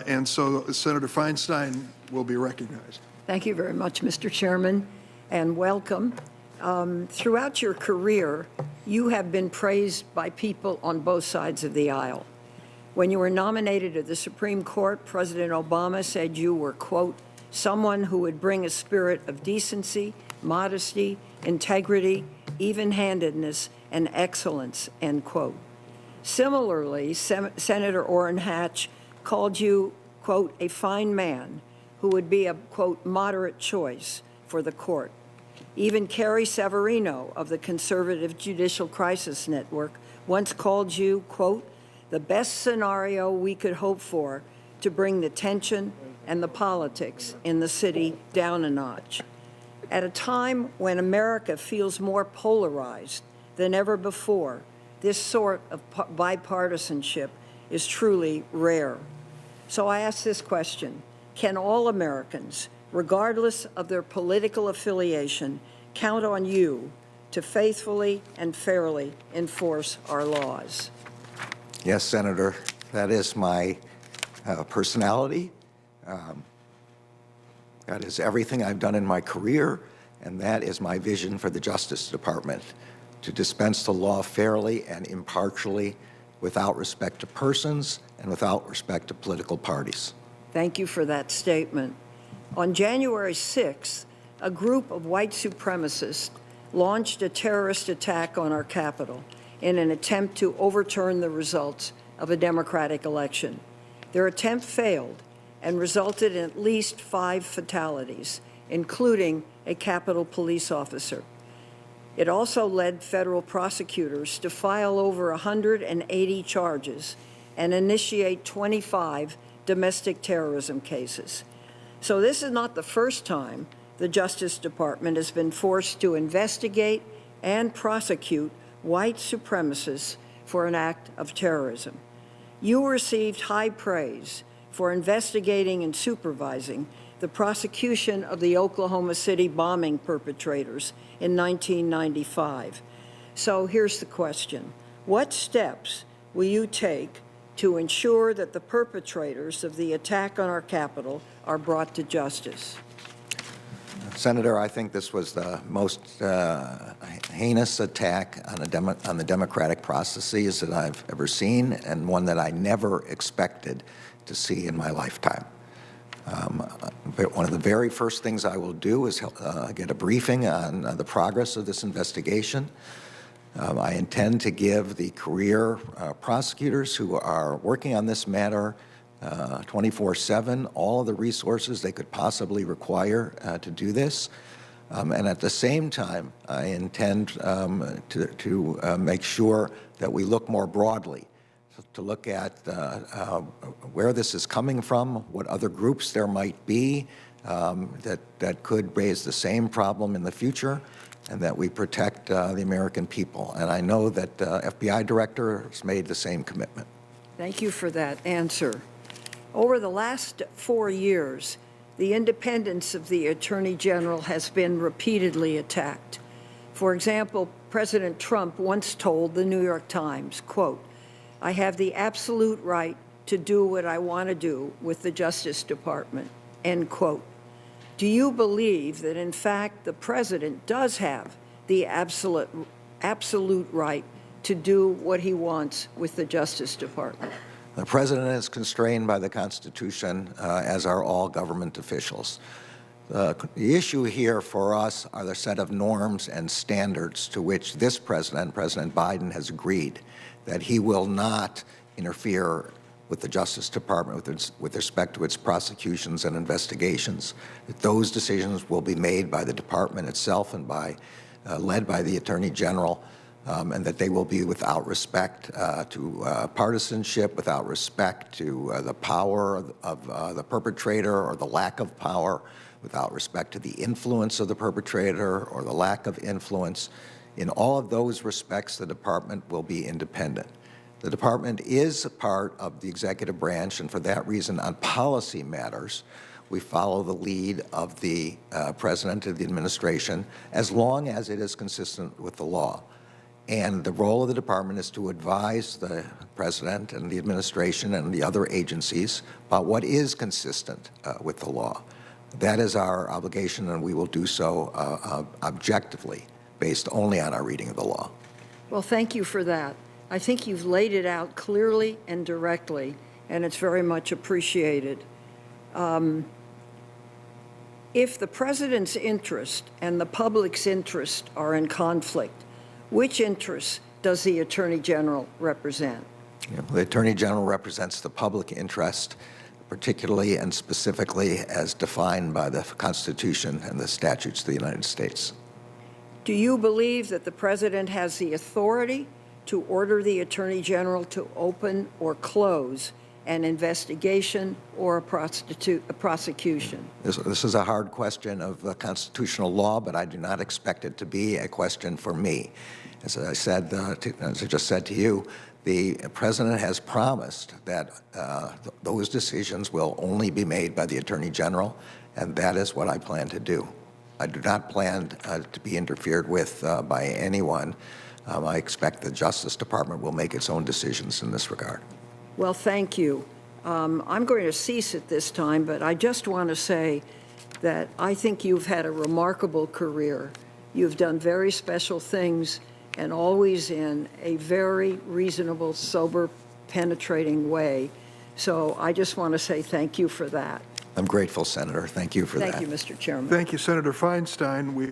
And so Senator Feinstein will be recognized. Thank you very much, Mr. Chairman, and welcome. Throughout your career, you have been praised by people on both sides of the aisle. When you were nominated to the Supreme Court, President Obama said you were, quote, someone who would bring a spirit of decency, modesty, integrity, even-handedness, and excellence, end quote. Similarly, Senator Orrin Hatch called you, quote, a fine man who would be a, quote, moderate choice for the court. Even Carrie Severino of the Conservative Judicial Crisis Network once called you, quote, the best scenario we could hope for to bring the tension and the politics in the city down a notch. At a time when America feels more polarized than ever before, this sort of bipartisanship is truly rare. So I ask this question: can all Americans, regardless of their political affiliation, count on you to faithfully and fairly enforce our laws? Yes, Senator, that is my personality. That is everything I've done in my career, and that is my vision for the Justice Department, to dispense the law fairly and impartially, without respect to persons and without respect to political parties. Thank you for that statement. On January 6th, a group of white supremacists launched a terrorist attack on our Capitol in an attempt to overturn the results of a Democratic election. Their attempt failed and resulted in at least 5 fatalities, including a Capitol police officer. It also led federal prosecutors to file over 180 charges and initiate 25 domestic terrorism cases. So this is not the first time the Justice Department has been forced to investigate and prosecute white supremacists for an act of terrorism. You received high praise for investigating and supervising the prosecution of the Oklahoma City bombing perpetrators in 1995. So here's the question: what steps will you take to ensure that the perpetrators of the attack on our Capitol are brought to justice? Senator, I think this was the most heinous attack on the democratic processes that I've ever seen, and one that I never expected to see in my lifetime. One of the very first things I will do is get a briefing on the progress of this investigation. I intend to give the career prosecutors who are working on this matter 24/7 all of the resources they could possibly require to do this. And at the same time, I intend to make sure that we look more broadly, to look at where this is coming from, what other groups there might be that could raise the same problem in the future, and that we protect the American people. And I know that FBI Director has made the same commitment. Thank you for that answer. Over the last 4 years, the independence of the Attorney General has been repeatedly attacked. For example, President Trump once told the New York Times, quote, I have the absolute right to do what I want to do with the Justice Department, end quote. Do you believe that, in fact, the President does have the absolute right to do what he wants with the Justice Department? The President is constrained by the Constitution, as are all government officials. The issue here for us are the set of norms and standards to which this President, President Biden, has agreed that he will not interfere with the Justice Department with respect to its prosecutions and investigations. That those decisions will be made by the department itself and led by the Attorney General. And that they will be without respect to partisanship, without respect to the power of the perpetrator or the lack of power, without respect to the influence of the perpetrator or the lack of influence. In all of those respects, the department will be independent. The department is a part of the executive branch, and for that reason, on policy matters, we follow the lead of the President of the administration as long as it is consistent with the law. And the role of the department is to advise the president and the administration and the other agencies about what is consistent with the law. That is our obligation, and we will do so objectively, based only on our reading of the law. Well, thank you for that. I think you've laid it out clearly and directly, and it's very much appreciated. If the president's interest and the public's interest are in conflict, which interests does the Attorney General represent? The Attorney General represents the public interest, particularly and specifically as defined by the Constitution and the statutes of the United States. Do you believe that the president has the authority to order the Attorney General to open or close an investigation or a prosecution? This is a hard question of constitutional law, but I do not expect it to be a question for me. As I said, as I just said to you, the president has promised that those decisions will only be made by the Attorney General, and that is what I plan to do. I do not plan to be interfered with by anyone. I expect the Justice Department will make its own decisions in this regard. Well, thank you. I'm going to cease at this time, but I just want to say that I think you've had a remarkable career. You've done very special things, and always in a very reasonable, sober, penetrating way. So I just want to say thank you for that. I'm grateful, Senator. Thank you for that. Thank you, Mr. Chairman. Thank you, Senator Feinstein.